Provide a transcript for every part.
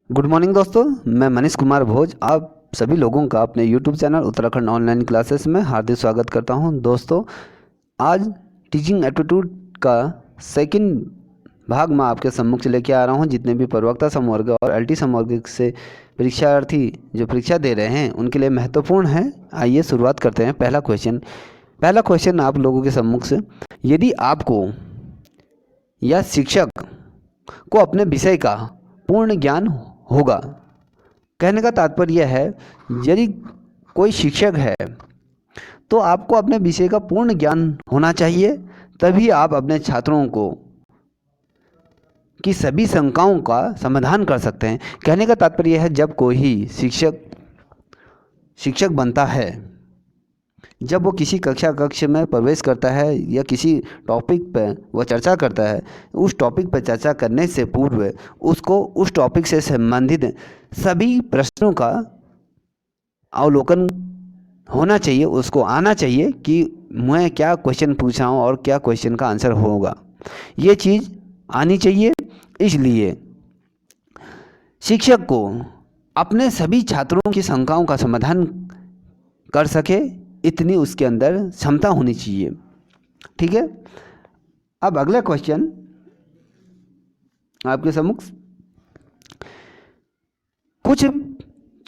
Good morning दोस्तों, मैं मनीष कुमार भोज आप सभी लोगों का अपने YouTube channel Uttarakhand online classes में हार्दिक स्वागत करता हूं। दोस्तों, आज टीचिंग एप्टीट्यूड का सेकंड भाग मैं आपके सम्मुख से लेके आ रहा हूं। जितने भी प्रवक्ता समवर्ग और एलटी समवर्ग से परीक्षार्थी जो परीक्षा दे रहे हैं उनके लिए महत्वपूर्ण है। आइए शुरुआत करते हैं। पहला क्वेश्चन आप लोगों के सम्मुख से, यदि आपको या शिक्षक को अपने विषय का पूर्ण ज्ञान होगा। कहने का तात्पर्य है, यदि कोई शिक्षक है तो आपको अपने विषय का पूर्ण ज्ञान होना चाहिए, तभी आप अपने छात्रों को की सभी शंकाओं का समाधान कर सकते हैं। कहने का तात्पर्य है, जब कोई शिक्षक बनता है, जब वो किसी कक्ष में प्रवेश करता है या किसी टॉपिक पर वो चर्चा करता है, उस टॉपिक पर चर्चा करने से पूर्व उसको उस टॉपिक से संबंधित सभी प्रश्नों का अवलोकन होना चाहिए। उसको आना चाहिए कि मैं क्या क्वेश्चन पूछ रहा हूँ और क्या क्वेश्चन का आंसर होगा, ये चीज़ आनी चाहिए। इसलिए शिक्षक को अपने सभी छात्रों की शंकाओं का समाधान कर सके, इतनी उसके अंदर क्षमता होनी चाहिए। ठीक है, अब अगला क्वेश्चन आपके सम्मुख। कुछ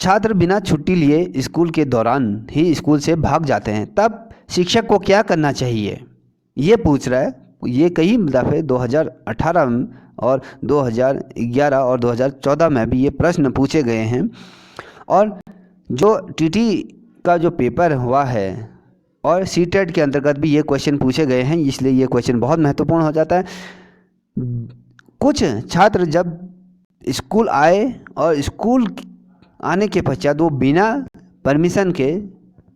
छात्र बिना छुट्टी लिए स्कूल के दौरान ही स्कूल से भाग जाते हैं, तब शिक्षक को क्या करना चाहिए, ये पूछ रहा है। ये कई दफ़े 2018 और 2011 और 2014 में भी ये प्रश्न पूछे गए हैं, और जो टीटी का जो पेपर हुआ है और सीटेट के अंतर्गत भी ये क्वेश्चन पूछे गए हैं, इसलिए ये क्वेश्चन बहुत महत्वपूर्ण हो जाता है। कुछ छात्र जब स्कूल आए और स्कूल आने के पश्चात वो बिना परमिशन के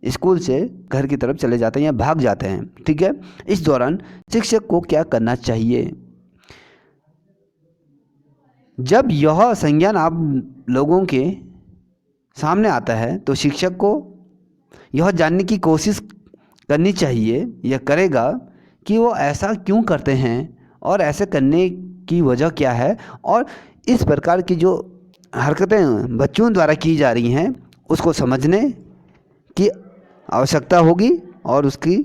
स्कूल से घर की तरफ चले जाते हैं या भाग जाते हैं। ठीक है, इस दौरान शिक्षक को क्या करना चाहिए? जब यह संज्ञान आप लोगों के सामने आता है तो शिक्षक को यह जानने की कोशिश करनी चाहिए या करेगा कि वो ऐसा क्यों करते हैं और ऐसे करने की वजह क्या है, और इस प्रकार की जो हरकतें बच्चों द्वारा की जा रही हैं उसको समझने की आवश्यकता होगी, और उसकी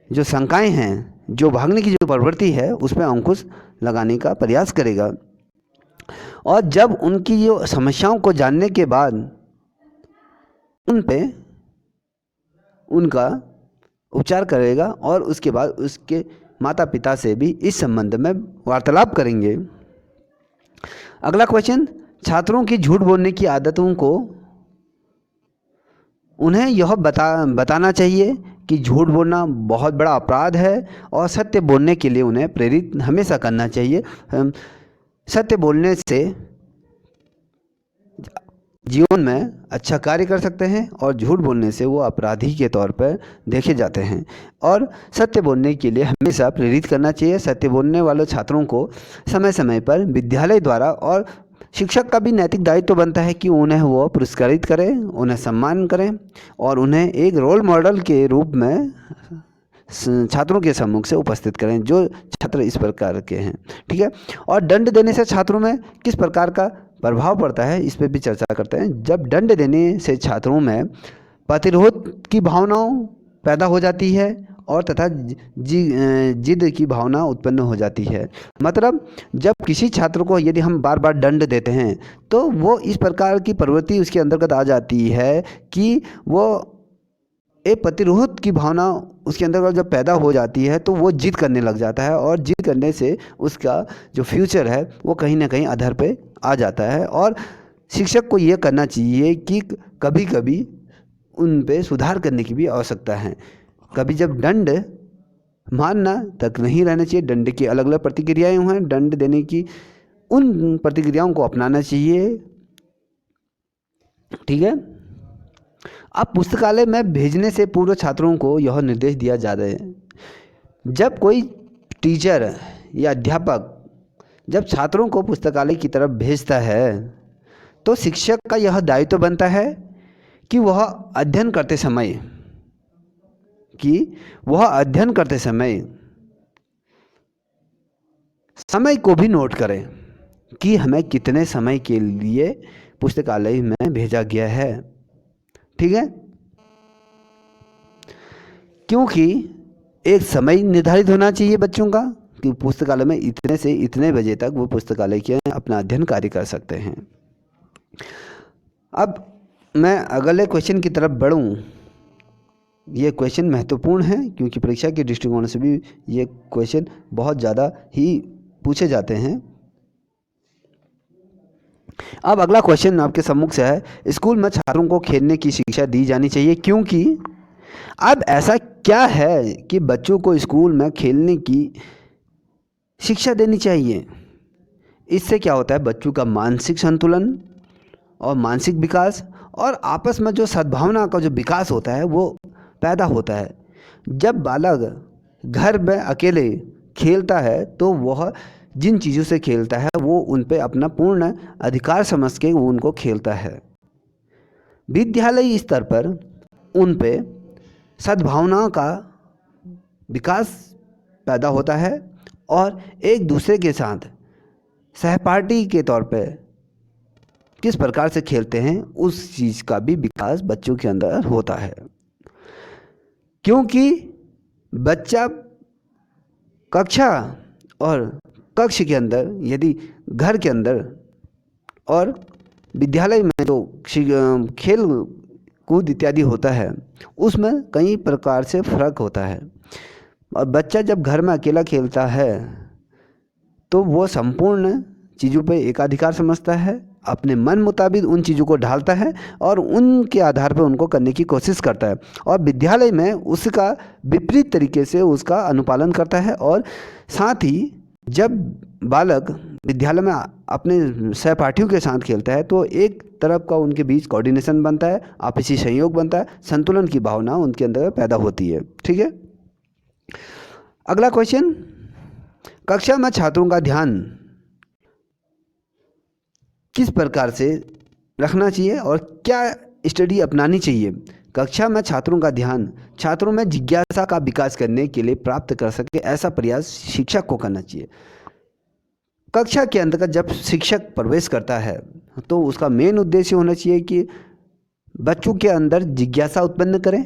जो शंकाएं हैं, जो भागने की जो प्रवृत्ति है, उस पर अंकुश लगाने का प्रयास करेगा। और जब उनकी जो समस्याओं को जानने के बाद उन पे उनका उपचार करेगा, और उसके बाद उसके माता पिता से भी इस संबंध में वार्तालाप करेंगे। अगला क्वेश्चन, छात्रों की झूठ बोलने की आदतों को उन्हें यह बताना चाहिए कि झूठ बोलना बहुत बड़ा अपराध है और सत्य बोलने के लिए उन्हें प्रेरित हमेशा करना चाहिए। सत्य बोलने से जीवन में अच्छा कार्य कर सकते हैं और झूठ बोलने से वो अपराधी के तौर पर देखे जाते हैं, और सत्य बोलने के लिए हमेशा प्रेरित करना चाहिए। सत्य बोलने वाले छात्रों को समय समय पर विद्यालय द्वारा और शिक्षक का भी नैतिक दायित्व बनता है कि उन्हें वो पुरस्कृत करें, उन्हें सम्मान करें और उन्हें एक रोल मॉडल के रूप में छात्रों के सम्मुख से उपस्थित करें जो छात्र इस प्रकार के हैं। ठीक है, और दंड देने से छात्रों में किस प्रकार का प्रभाव पड़ता है, इस पर भी चर्चा करते हैं। जब दंड देने से छात्रों में प्रतिरोध की भावनाओं पैदा हो जाती है और तथा जिद की भावना उत्पन्न हो जाती है। मतलब जब किसी छात्र को यदि हम बार बार दंड देते हैं तो वो इस प्रकार की प्रवृत्ति उसके अंतर्गत आ जाती है कि वो एक प्रतिरोध की भावना उसके अंदर जब पैदा हो जाती है तो वो जिद करने लग जाता है, और जिद करने से उसका जो फ्यूचर है वो कहीं ना कहीं आधार पे आ जाता है। और शिक्षक को ये करना चाहिए कि कभी कभी उन पे सुधार करने की भी आवश्यकता है। कभी जब दंड मानना तक नहीं रहना चाहिए, दंड की अलग अलग प्रतिक्रियाएं हैं, दंड देने की उन प्रतिक्रियाओं को अपनाना चाहिए। ठीक है, अब पुस्तकालय में भेजने से पूर्व छात्रों को यह निर्देश दिया जाता है। जब कोई टीचर या अध्यापक जब छात्रों को पुस्तकालय की तरफ भेजता है तो शिक्षक का यह दायित्व बनता है कि वह अध्ययन करते समय को भी नोट करें। कि हमें कितने समय के लिए पुस्तकालय में भेजा गया है। ठीक है, क्योंकि एक समय निर्धारित होना चाहिए बच्चों का कि पुस्तकालय में इतने से इतने बजे तक वो पुस्तकालय के अपना अध्ययन कार्य कर सकते हैं। अब मैं अगले क्वेश्चन की तरफ बढ़ूं। ये क्वेश्चन महत्वपूर्ण है क्योंकि परीक्षा के दृष्टिकोण से भी ये क्वेश्चन बहुत ज़्यादा ही पूछे जाते हैं। अब अगला क्वेश्चन आपके सम्मुख से है, स्कूल में छात्रों को खेलने की शिक्षा दी जानी चाहिए क्योंकि। अब ऐसा क्या है कि बच्चों को स्कूल में खेलने की शिक्षा देनी चाहिए? इससे क्या होता है, बच्चों का मानसिक संतुलन और मानसिक विकास और आपस में जो सद्भावना का जो विकास होता है वो पैदा होता है। जब बालक घर में अकेले खेलता है तो वह जिन चीज़ों से खेलता है वो उन पे अपना पूर्ण अधिकार समझ के वो उनको खेलता है। विद्यालयी स्तर पर उन पे सद्भावना का विकास पैदा होता है और एक दूसरे के साथ सहपाठी के तौर पे किस प्रकार से खेलते हैं उस चीज़ का भी विकास बच्चों के अंदर होता है। क्योंकि बच्चा कक्षा और कक्ष के अंदर, यदि घर के अंदर और विद्यालय में जो खेल कूद इत्यादि होता है उसमें कई प्रकार से फर्क होता है। और बच्चा जब घर में अकेला खेलता है तो वो संपूर्ण चीज़ों पे एकाधिकार समझता है, अपने मन मुताबिक उन चीज़ों को ढालता है और उनके आधार पर उनको करने की कोशिश करता है। और विद्यालय में उसका विपरीत तरीके से उसका अनुपालन करता है। और साथ ही जब बालक विद्यालय में अपने सहपाठियों के साथ खेलता है तो एक तरफ का उनके बीच कोऑर्डिनेशन बनता है, आपसी सहयोग बनता है, संतुलन की भावना उनके अंदर पैदा होती है। ठीक है, अगला क्वेश्चन, कक्षा में छात्रों का ध्यान किस प्रकार से रखना चाहिए और क्या स्टडी अपनानी चाहिए? कक्षा में छात्रों का ध्यान छात्रों में जिज्ञासा का विकास करने के लिए प्राप्त कर सके ऐसा प्रयास शिक्षक को करना चाहिए। कक्षा के अंतर्गत जब शिक्षक प्रवेश करता है तो उसका मेन उद्देश्य होना चाहिए कि बच्चों के अंदर जिज्ञासा उत्पन्न करें।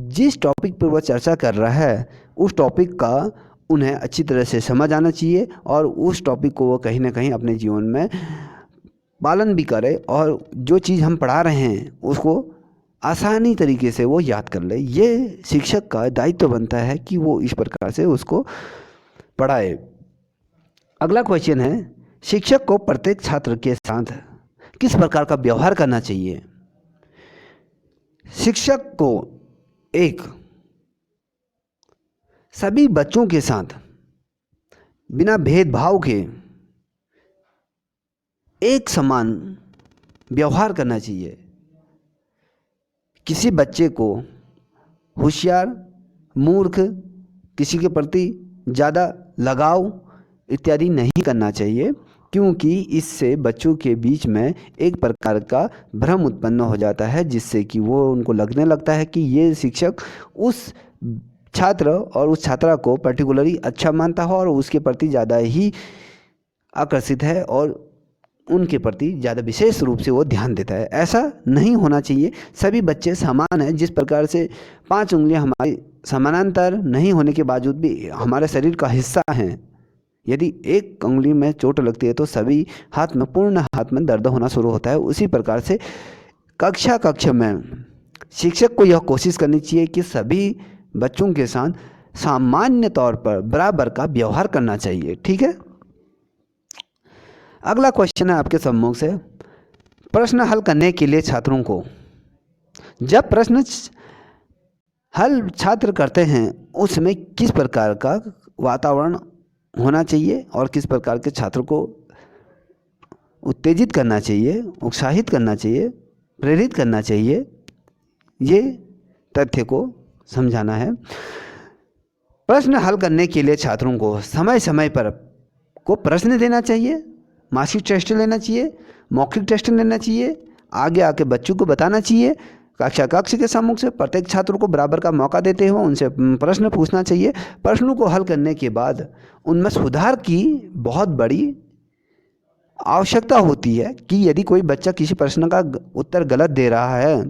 जिस टॉपिक पर वह चर्चा कर रहा है उस टॉपिक का उन्हें अच्छी तरह से समझ आना चाहिए और उस टॉपिक को वो कहीं ना कहीं अपने जीवन में पालन भी करे और जो चीज़ हम पढ़ा रहे हैं उसको आसानी तरीके से वो याद कर ले। ये शिक्षक का दायित्व बनता है कि वो इस प्रकार से उसको पढ़ाए। अगला क्वेश्चन है, शिक्षक को प्रत्येक छात्र के साथ किस प्रकार का व्यवहार करना चाहिए? शिक्षक को एक सभी बच्चों के साथ बिना भेदभाव के एक समान व्यवहार करना चाहिए। किसी बच्चे को होशियार, मूर्ख, किसी के प्रति ज़्यादा लगाव इत्यादि नहीं करना चाहिए क्योंकि इससे बच्चों के बीच में एक प्रकार का भ्रम उत्पन्न हो जाता है जिससे कि वो उनको लगने लगता है कि ये शिक्षक उस छात्र और उस छात्रा को पर्टिकुलरली अच्छा मानता है और उसके प्रति ज़्यादा ही आकर्षित है और उनके प्रति ज़्यादा विशेष रूप से वो ध्यान देता है। ऐसा नहीं होना चाहिए। सभी बच्चे समान हैं। जिस प्रकार से 5 उंगलियां हमारी समानांतर नहीं होने के बावजूद भी हमारे शरीर का हिस्सा हैं, यदि एक उंगली में चोट लगती है तो सभी पूर्ण हाथ में दर्द होना शुरू होता है। उसी प्रकार से कक्षा में शिक्षक को यह कोशिश करनी चाहिए कि सभी बच्चों के साथ सामान्य तौर पर बराबर का व्यवहार करना चाहिए। ठीक है, अगला क्वेश्चन है आपके सम्मुख से, प्रश्न हल करने के लिए छात्रों को, जब प्रश्न हल छात्र करते हैं उसमें किस प्रकार का वातावरण होना चाहिए और किस प्रकार के छात्रों को उत्तेजित करना चाहिए, उत्साहित करना चाहिए, प्रेरित करना चाहिए, ये तथ्य को समझाना है। प्रश्न हल करने के लिए छात्रों को समय समय पर को प्रश्न देना चाहिए, मार्कशीट टेस्ट लेना चाहिए, मौखिक टेस्ट लेना चाहिए, आगे आके बच्चों को बताना चाहिए। कक्ष के सम्मुख से प्रत्येक छात्र को बराबर का मौका देते हुए उनसे प्रश्न पूछना चाहिए। प्रश्नों को हल करने के बाद उनमें सुधार की बहुत बड़ी आवश्यकता होती है कि यदि कोई बच्चा किसी प्रश्न का उत्तर गलत दे रहा है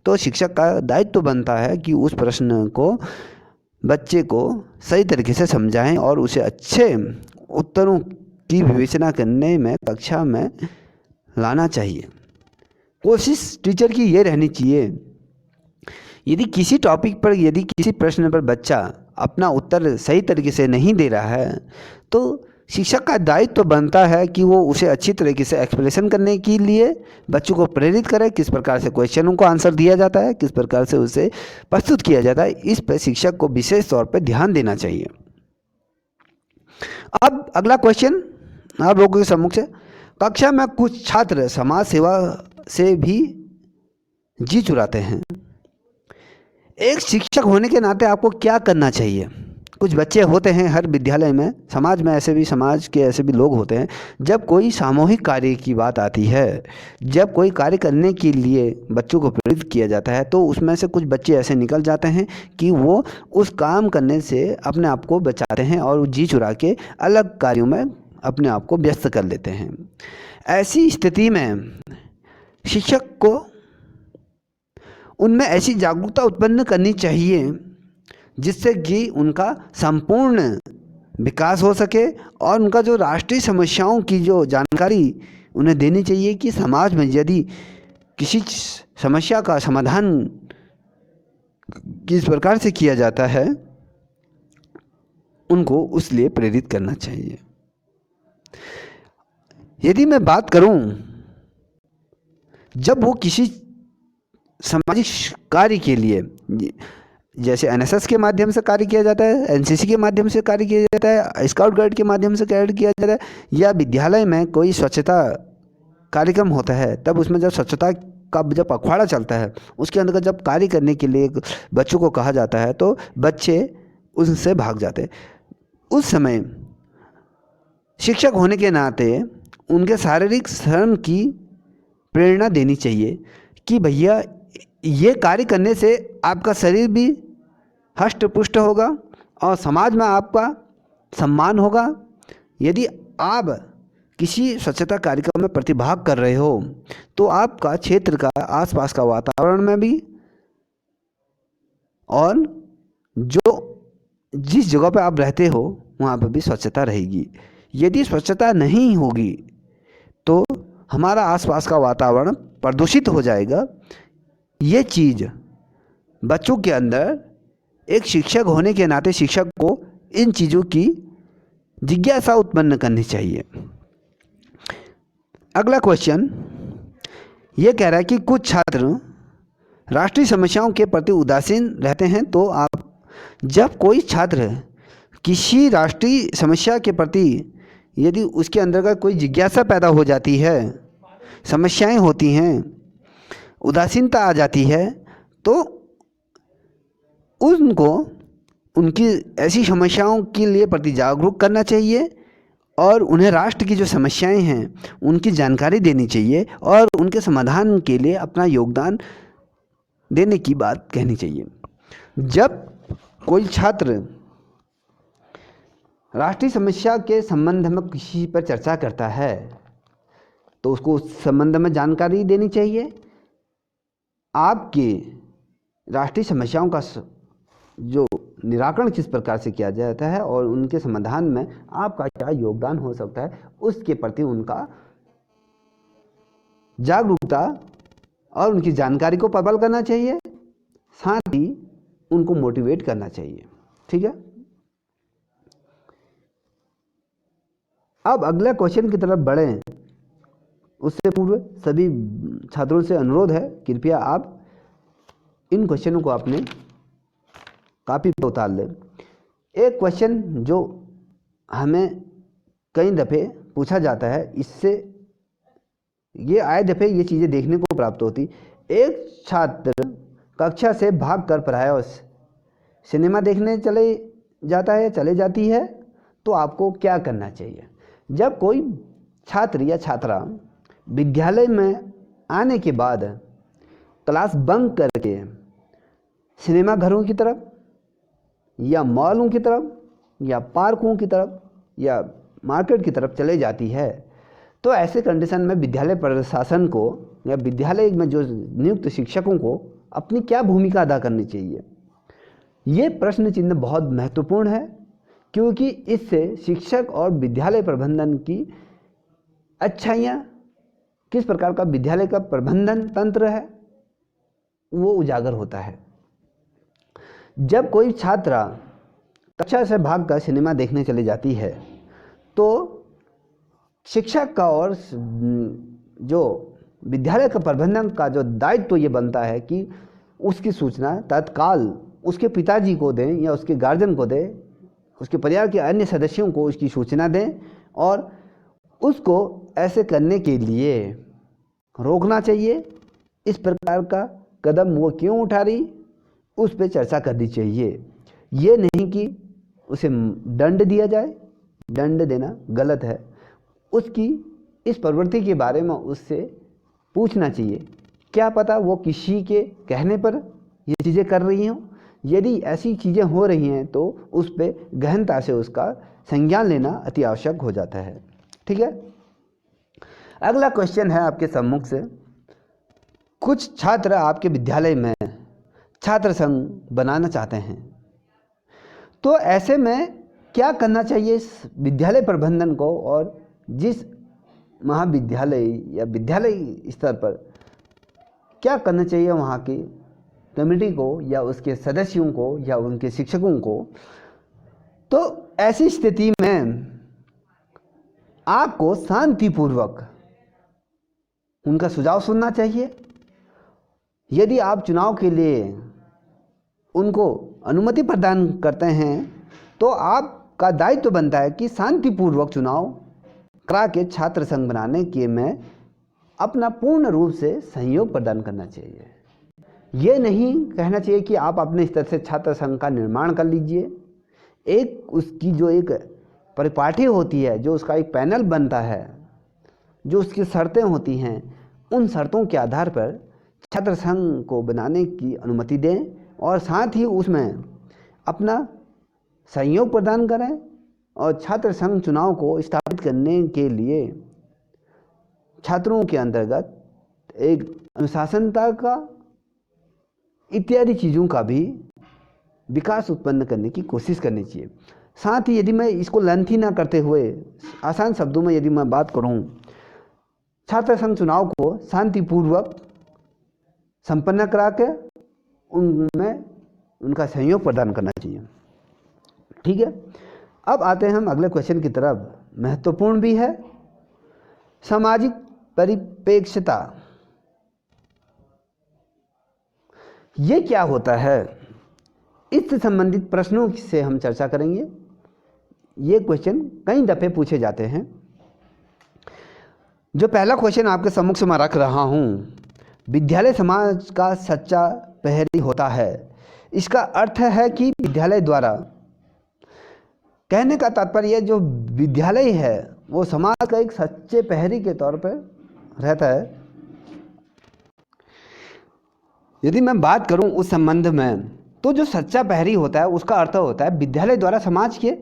तो शिक्षक का दायित्व तो बनता है कि उस प्रश्न को बच्चे को सही तरीके से समझाएं और उसे अच्छे उत्तरों की विवेचना करने में कक्षा में लाना चाहिए। कोशिश टीचर की ये रहनी चाहिए, यदि किसी टॉपिक पर, यदि किसी प्रश्न पर बच्चा अपना उत्तर सही तरीके से नहीं दे रहा है तो शिक्षक का दायित्व तो बनता है कि वो उसे अच्छी तरीके से एक्सप्लेनेशन करने के लिए बच्चों को प्रेरित करे, किस प्रकार से क्वेश्चनों को आंसर दिया जाता है, किस प्रकार से उसे प्रस्तुत किया जाता है, इस पर शिक्षक को विशेष तौर पर ध्यान देना चाहिए। अब अगला क्वेश्चन आप लोगों के सम्मुख से, कक्षा में कुछ छात्र समाज सेवा से भी जी चुराते हैं, एक शिक्षक होने के नाते आपको क्या करना चाहिए? कुछ बच्चे होते हैं हर विद्यालय में, समाज में ऐसे भी, समाज के ऐसे भी लोग होते हैं, जब कोई सामूहिक कार्य की बात आती है, जब कोई कार्य करने के लिए बच्चों को प्रेरित किया जाता है तो उसमें से कुछ बच्चे ऐसे निकल जाते हैं कि वो उस काम करने से अपने आप को बचाते हैं और जी चुरा के अलग कार्यों में अपने आप को व्यस्त कर लेते हैं। ऐसी स्थिति में शिक्षक को उनमें ऐसी जागरूकता उत्पन्न करनी चाहिए जिससे कि उनका संपूर्ण विकास हो सके और उनका जो राष्ट्रीय समस्याओं की जो जानकारी उन्हें देनी चाहिए कि समाज में यदि किसी समस्या का समाधान किस प्रकार से किया जाता है, उनको उस लिए प्रेरित करना चाहिए। यदि मैं बात करूं, जब वो किसी सामाजिक कार्य के लिए, जैसे एनएसएस के माध्यम से कार्य किया जाता है, एनसीसी के माध्यम से कार्य किया जाता है, स्काउट गाइड के माध्यम से कार्य किया जाता है, या विद्यालय में कोई स्वच्छता कार्यक्रम होता है, तब उसमें जब स्वच्छता का जब पखवाड़ा चलता है उसके अंदर जब कार्य करने के लिए बच्चों को कहा जाता है तो बच्चे उससे भाग जाते हैं। उस समय शिक्षक होने के नाते उनके शारीरिक श्रम की प्रेरणा देनी चाहिए कि भैया ये कार्य करने से आपका शरीर भी हष्ट पुष्ट होगा और समाज में आपका सम्मान होगा। यदि आप किसी स्वच्छता कार्यक्रम में प्रतिभाग कर रहे हो तो आपका क्षेत्र का आसपास का वातावरण में भी और जो जिस जगह पर आप रहते हो वहाँ पर भी स्वच्छता रहेगी। यदि स्वच्छता नहीं होगी तो हमारा आसपास का वातावरण प्रदूषित हो जाएगा। ये चीज़ बच्चों के अंदर, एक शिक्षक होने के नाते शिक्षक को इन चीज़ों की जिज्ञासा उत्पन्न करनी चाहिए। अगला क्वेश्चन ये कह रहा है कि कुछ छात्र राष्ट्रीय समस्याओं के प्रति उदासीन रहते हैं, तो आप, जब कोई छात्र किसी राष्ट्रीय समस्या के प्रति यदि उसके अंदर का कोई जिज्ञासा पैदा हो जाती है, समस्याएं होती हैं, उदासीनता आ जाती है, तो उनको उनकी ऐसी समस्याओं के लिए प्रति जागरूक करना चाहिए और उन्हें राष्ट्र की जो समस्याएं हैं उनकी जानकारी देनी चाहिए और उनके समाधान के लिए अपना योगदान देने की बात कहनी चाहिए। जब कोई छात्र राष्ट्रीय समस्या के संबंध में किसी पर चर्चा करता है तो उसको उस संबंध में जानकारी देनी चाहिए। आपके राष्ट्रीय समस्याओं का जो निराकरण किस प्रकार से किया जाता है और उनके समाधान में आपका क्या योगदान हो सकता है, उसके प्रति उनका जागरूकता और उनकी जानकारी को प्रबल करना चाहिए, साथ ही उनको मोटिवेट करना चाहिए। ठीक है। अब अगला क्वेश्चन की तरफ बढ़ें उससे पूर्व सभी छात्रों से अनुरोध है, कृपया आप इन क्वेश्चनों को अपने कॉपी पर उतार लें। एक क्वेश्चन जो हमें कई दफ़े पूछा जाता है, इससे ये आए दफ़े ये चीज़ें देखने को प्राप्त होती। एक छात्र कक्षा से भाग कर पढ़ाया सिनेमा देखने चले जाता है, चले जाती है, तो आपको क्या करना चाहिए? जब कोई छात्र या छात्रा विद्यालय में आने के बाद क्लास बंक करके सिनेमा घरों की तरफ या मॉलों की तरफ या पार्कों की तरफ या मार्केट की तरफ चले जाती है, तो ऐसे कंडीशन में विद्यालय प्रशासन को या विद्यालय में जो नियुक्त शिक्षकों को अपनी क्या भूमिका अदा करनी चाहिए, ये प्रश्न चिन्ह बहुत महत्वपूर्ण है, क्योंकि इससे शिक्षक और विद्यालय प्रबंधन की अच्छाइयाँ, किस प्रकार का विद्यालय का प्रबंधन तंत्र है, वो उजागर होता है। जब कोई छात्रा कक्षा से भागकर सिनेमा देखने चली जाती है तो शिक्षक का और जो विद्यालय का प्रबंधन का जो दायित्व ये बनता है कि उसकी सूचना तत्काल उसके पिताजी को दें या उसके गार्जियन को दें, उसके परिवार के अन्य सदस्यों को उसकी सूचना दें और उसको ऐसे करने के लिए रोकना चाहिए। इस प्रकार का कदम वो क्यों उठा रही, उस पर चर्चा करनी चाहिए। ये नहीं कि उसे दंड दिया जाए, दंड देना गलत है। उसकी इस प्रवृत्ति के बारे में उससे पूछना चाहिए, क्या पता वो किसी के कहने पर ये चीज़ें कर रही हों। यदि ऐसी चीज़ें हो रही हैं तो उस पर गहनता से उसका संज्ञान लेना अति आवश्यक हो जाता है। ठीक है, अगला क्वेश्चन है आपके सम्मुख से, कुछ छात्र आपके विद्यालय में छात्र संघ बनाना चाहते हैं, तो ऐसे में क्या करना चाहिए इस विद्यालय प्रबंधन को, और जिस महाविद्यालय या विद्यालय स्तर पर क्या करना चाहिए वहाँ की कमेटी को या उसके सदस्यों को या उनके शिक्षकों को। तो ऐसी स्थिति में आपको शांतिपूर्वक उनका सुझाव सुनना चाहिए। यदि आप चुनाव के लिए उनको अनुमति प्रदान करते हैं तो आपका दायित्व बनता है कि शांतिपूर्वक चुनाव करा के छात्र संघ बनाने के में अपना पूर्ण रूप से सहयोग प्रदान करना चाहिए। ये नहीं कहना चाहिए कि आप अपने स्तर से छात्र संघ का निर्माण कर लीजिए। एक उसकी जो एक परिपाटी होती है, जो उसका एक पैनल बनता है, जो उसकी शर्तें होती हैं, उन शर्तों के आधार पर छात्र संघ को बनाने की अनुमति दें और साथ ही उसमें अपना सहयोग प्रदान करें और छात्र संघ चुनाव को स्थापित करने के लिए छात्रों के अंतर्गत एक अनुशासनता का इत्यादि चीज़ों का भी विकास उत्पन्न करने की कोशिश करनी चाहिए। साथ ही यदि मैं इसको लेंथी ना करते हुए आसान शब्दों में यदि मैं बात करूं, छात्र संघ चुनाव को शांतिपूर्वक संपन्न करा के उनमें उनका सहयोग प्रदान करना चाहिए। ठीक है, अब आते हैं हम अगले क्वेश्चन की तरफ, महत्वपूर्ण भी है, सामाजिक परिप्रेक्ष्यता। ये क्या होता है, इससे संबंधित प्रश्नों से हम चर्चा करेंगे। ये क्वेश्चन कई दफ़े पूछे जाते हैं। जो पहला क्वेश्चन आपके सम्मुख से मैं रख रहा हूँ, विद्यालय समाज का सच्चा प्रहरी होता है। इसका अर्थ है कि विद्यालय द्वारा, कहने का तात्पर्य जो विद्यालय है वो समाज का एक सच्चे प्रहरी के तौर पर रहता है। यदि मैं बात करूं उस संबंध में, तो जो सच्चा प्रहरी होता है उसका अर्थ होता है विद्यालय द्वारा समाज के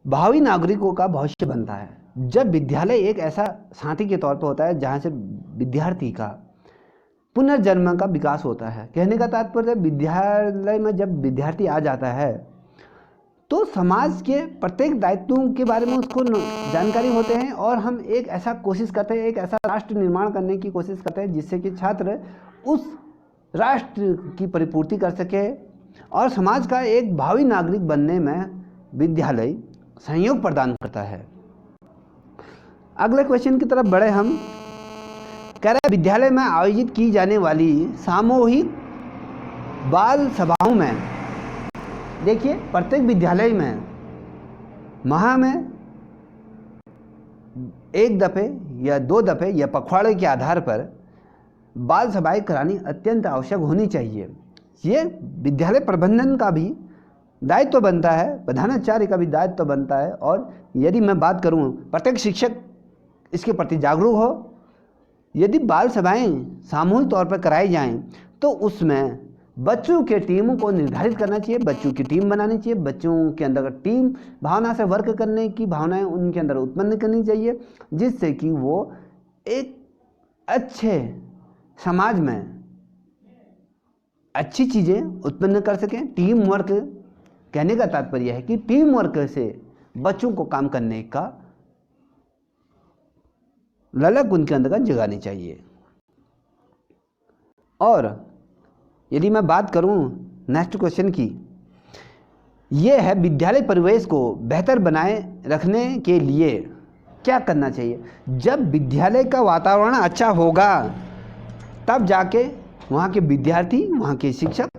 भावी नागरिकों का भविष्य बनता है। जब विद्यालय एक ऐसा साथी के तौर पर होता है जहां से विद्यार्थी का पुनर्जन्म का विकास होता है। कहने का तात्पर्य विद्यालय में जब विद्यार्थी आ जाता है तो समाज के प्रत्येक दायित्वों के बारे में उसको जानकारी होते हैं और हम एक ऐसा कोशिश करते हैं, एक ऐसा राष्ट्र निर्माण करने की कोशिश करते हैं जिससे कि छात्र उस राष्ट्र की परिपूर्ति कर सके और समाज का एक भावी नागरिक बनने में विद्यालय सहयोग प्रदान करता है। अगले क्वेश्चन की तरफ बढ़े हम। कह रहे विद्यालय में आयोजित की जाने वाली सामूहिक बाल सभाओं में, देखिए प्रत्येक विद्यालय में माह में एक दफ़े या दो दफ़े या पखवाड़े के आधार पर बाल सभाएं करानी अत्यंत आवश्यक होनी चाहिए। ये विद्यालय प्रबंधन का भी दायित्व बनता है, प्रधानाचार्य का भी दायित्व बनता है। और यदि मैं बात करूं प्रत्येक शिक्षक इसके प्रति जागरूक हो। यदि बाल सभाएं सामूहिक तौर पर कराई जाएं तो उसमें बच्चों के टीमों को निर्धारित करना चाहिए, बच्चों की टीम बनानी चाहिए, बच्चों के अंदर टीम भावना से वर्क करने की भावनाएं उनके अंदर उत्पन्न करनी चाहिए, जिससे कि वो एक अच्छे समाज में अच्छी चीज़ें उत्पन्न कर सकें। टीम वर्क कहने का तात्पर्य है कि टीम वर्क से बच्चों को काम करने का ललक उनके अंदर जगानी चाहिए। और यदि मैं बात करूं नेक्स्ट क्वेश्चन की, ये है विद्यालय परिवेश को बेहतर बनाए रखने के लिए क्या करना चाहिए। जब विद्यालय का वातावरण अच्छा होगा तब जाके वहाँ के विद्यार्थी, वहाँ के शिक्षक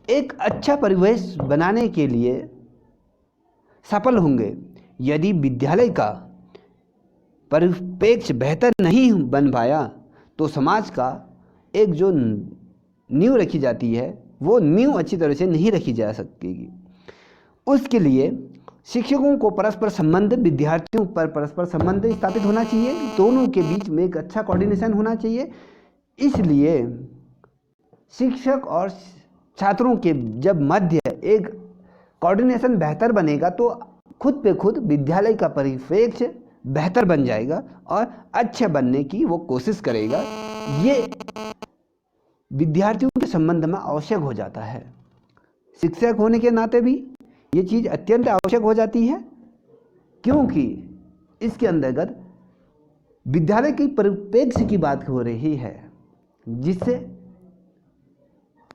एक अच्छा परिवेश बनाने के लिए सफल होंगे। यदि विद्यालय का परिप्रेक्ष्य बेहतर नहीं बन पाया तो समाज का एक जो नींव रखी जाती है वो नींव अच्छी तरह से नहीं रखी जा सकेगी। उसके लिए शिक्षकों को परस्पर संबंध, विद्यार्थियों पर परस्पर संबंध स्थापित होना चाहिए, दोनों के बीच में एक अच्छा कोऑर्डिनेशन होना चाहिए। इसलिए शिक्षक और छात्रों के जब मध्य एक कोऑर्डिनेशन बेहतर बनेगा तो खुद पे खुद विद्यालय का परिप्रेक्ष्य बेहतर बन जाएगा और अच्छे बनने की वो कोशिश करेगा। ये विद्यार्थियों के संबंध में आवश्यक हो जाता है। शिक्षक होने के नाते भी ये चीज़ अत्यंत आवश्यक हो जाती है, क्योंकि इसके अंतर्गत विद्यालय की परिप्रेक्ष्य की बात हो रही है, जिससे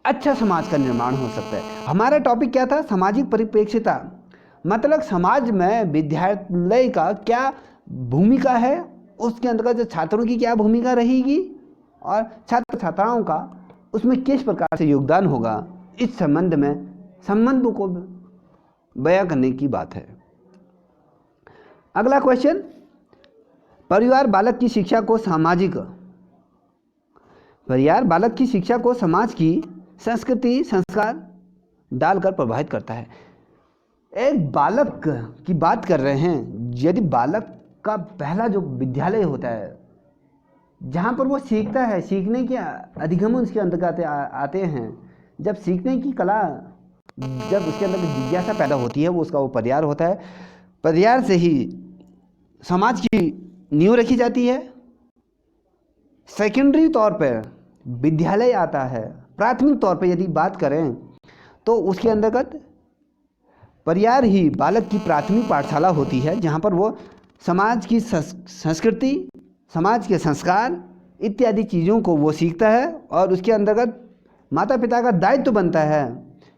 अच्छा समाज का निर्माण हो सकता है। हमारा टॉपिक क्या था? सामाजिक परिप्रेक्ष्यता, मतलब समाज में विद्यालय का क्या भूमिका है, उसके अंतर्गत जो छात्रों की क्या भूमिका रहेगी और छात्र छात्राओं का उसमें किस प्रकार से योगदान होगा, इस संबंध में संबंधों को बयां करने की बात है। अगला क्वेश्चन, परिवार बालक की शिक्षा को समाज की संस्कृति संस्कार डालकर प्रभावित करता है। एक बालक की बात कर रहे हैं, यदि बालक का पहला जो विद्यालय होता है जहाँ पर वो सीखता है, सीखने के अधिगम उसके अंतर्गत आते हैं, जब सीखने की कला, जब उसके अंदर जिज्ञासा पैदा होती है, वो उसका वो परिवार होता है। परिवार से ही समाज की नींव रखी जाती है। सेकेंडरी तौर पर विद्यालय आता है। प्राथमिक तौर पर यदि बात करें तो उसके अंतर्गत परिवार ही बालक की प्राथमिक पाठशाला होती है, जहाँ पर वो समाज की संस्कृति, समाज के संस्कार इत्यादि चीज़ों को वो सीखता है। और उसके अंतर्गत माता पिता का दायित्व बनता है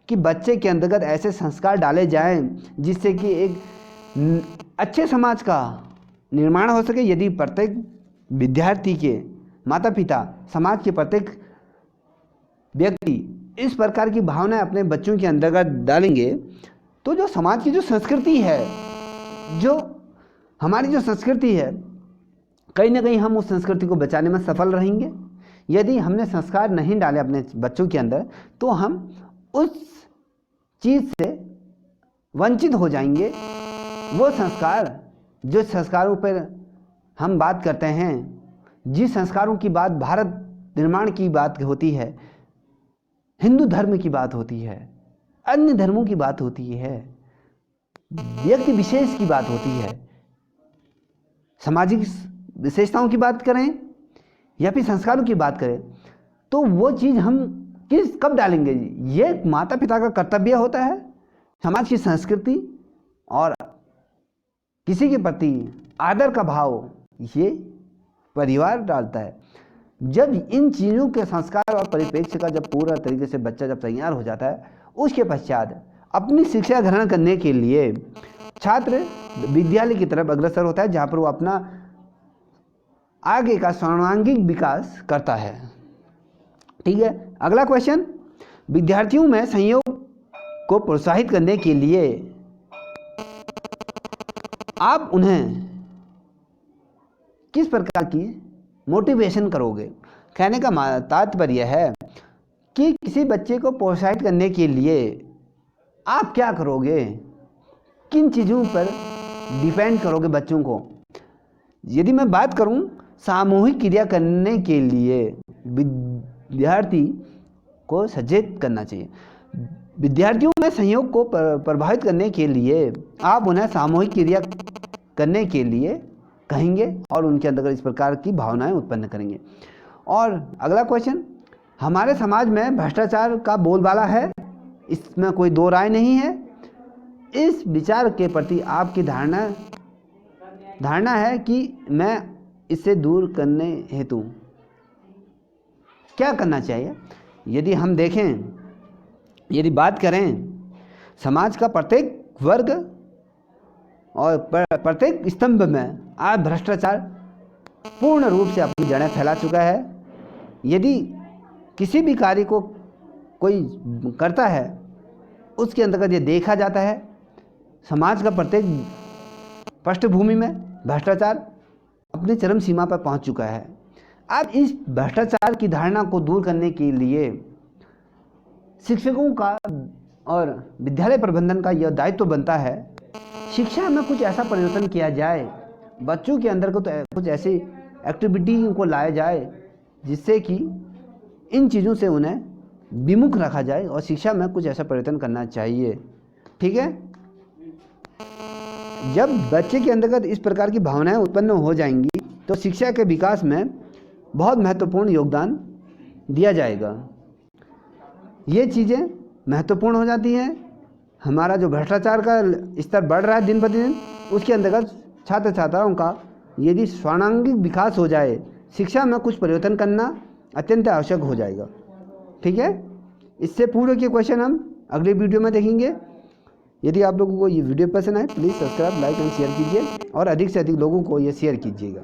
कि बच्चे के अंतर्गत ऐसे संस्कार डाले जाएं जिससे कि एक अच्छे समाज का निर्माण हो सके। यदि प्रत्येक विद्यार्थी के माता पिता, समाज के प्रत्येक व्यक्ति इस प्रकार की भावनाएं अपने बच्चों के अंतर्गत डालेंगे तो जो समाज की जो संस्कृति है, जो हमारी जो संस्कृति है, कहीं ना कहीं हम उस संस्कृति को बचाने में सफल रहेंगे। यदि हमने संस्कार नहीं डाले अपने बच्चों के अंदर तो हम उस चीज़ से वंचित हो जाएंगे। वो संस्कार, जो संस्कारों पर हम बात करते हैं, जिस संस्कारों की बात भारत निर्माण की बात होती है, हिंदू धर्म की बात होती है, अन्य धर्मों की बात होती है, व्यक्ति विशेष की बात होती है, सामाजिक विशेषताओं की बात करें या फिर संस्कारों की बात करें, तो वो चीज़ हम कब डालेंगे? ये माता पिता का कर्तव्य होता है। समाज की संस्कृति और किसी के प्रति आदर का भाव ये परिवार डालता है। जब इन चीज़ों के संस्कार और परिप्रेक्ष्य का जब पूरा तरीके से बच्चा जब तैयार हो जाता है, उसके पश्चात अपनी शिक्षा ग्रहण करने के लिए छात्र विद्यालय की तरफ अग्रसर होता है, जहाँ पर वो अपना आगे का सर्वांगीण विकास करता है। ठीक है। अगला क्वेश्चन, विद्यार्थियों में सहयोग को प्रोत्साहित करने के लिए आप उन्हें किस प्रकार की मोटिवेशन करोगे? कहने का तात्पर्य है कि किसी बच्चे को प्रोत्साहित करने के लिए आप क्या करोगे, किन चीज़ों पर डिपेंड करोगे बच्चों को? यदि मैं बात करूं, सामूहिक क्रिया करने के लिए विद्यार्थी को सचेत करना चाहिए। विद्यार्थियों में सहयोग को प्रभावित करने के लिए आप उन्हें सामूहिक क्रिया करने के लिए कहेंगे और उनके अंदर इस प्रकार की भावनाएं उत्पन्न करेंगे। और अगला क्वेश्चन, हमारे समाज में भ्रष्टाचार का बोलबाला है, इसमें कोई दो राय नहीं है। इस विचार के प्रति आपकी धारणा है कि मैं इसे दूर करने हेतु क्या करना चाहिए। यदि हम देखें, यदि बात करें, समाज का प्रत्येक वर्ग और प्रत्येक स्तंभ में आज भ्रष्टाचार पूर्ण रूप से अपनी जड़ें फैला चुका है। यदि किसी भी कार्य को कोई करता है, उसके अंतर्गत ये देखा जाता है समाज का प्रत्येक पृष्ठभूमि में भ्रष्टाचार अपनी चरम सीमा पर पहुंच चुका है। अब इस भ्रष्टाचार की धारणा को दूर करने के लिए शिक्षकों का और विद्यालय प्रबंधन का यह दायित्व बनता है, शिक्षा में कुछ ऐसा परिवर्तन किया जाए, बच्चों के अंदर को तो कुछ ऐसी एक्टिविटी को लाया जाए जिससे कि इन चीज़ों से उन्हें विमुख रखा जाए और शिक्षा में कुछ ऐसा परिवर्तन करना चाहिए। ठीक है, जब बच्चे के अंतर्गत इस प्रकार की भावनाएं उत्पन्न हो जाएंगी तो शिक्षा के विकास में बहुत महत्वपूर्ण योगदान दिया जाएगा। ये चीज़ें महत्वपूर्ण हो जाती हैं। हमारा जो भ्रष्टाचार का स्तर बढ़ रहा है दिन प्रतिदिन, उसके अंतर्गत छात्र छात्राओं का यदि सर्वांगीण विकास हो जाए, शिक्षा में कुछ परिवर्तन करना अत्यंत आवश्यक हो जाएगा। ठीक है, इससे पूर्व के क्वेश्चन हम अगले वीडियो में देखेंगे। यदि आप लोगों को ये वीडियो पसंद आए, please subscribe, like and share कीजिए और अधिक से अधिक लोगों को ये शेयर कीजिएगा।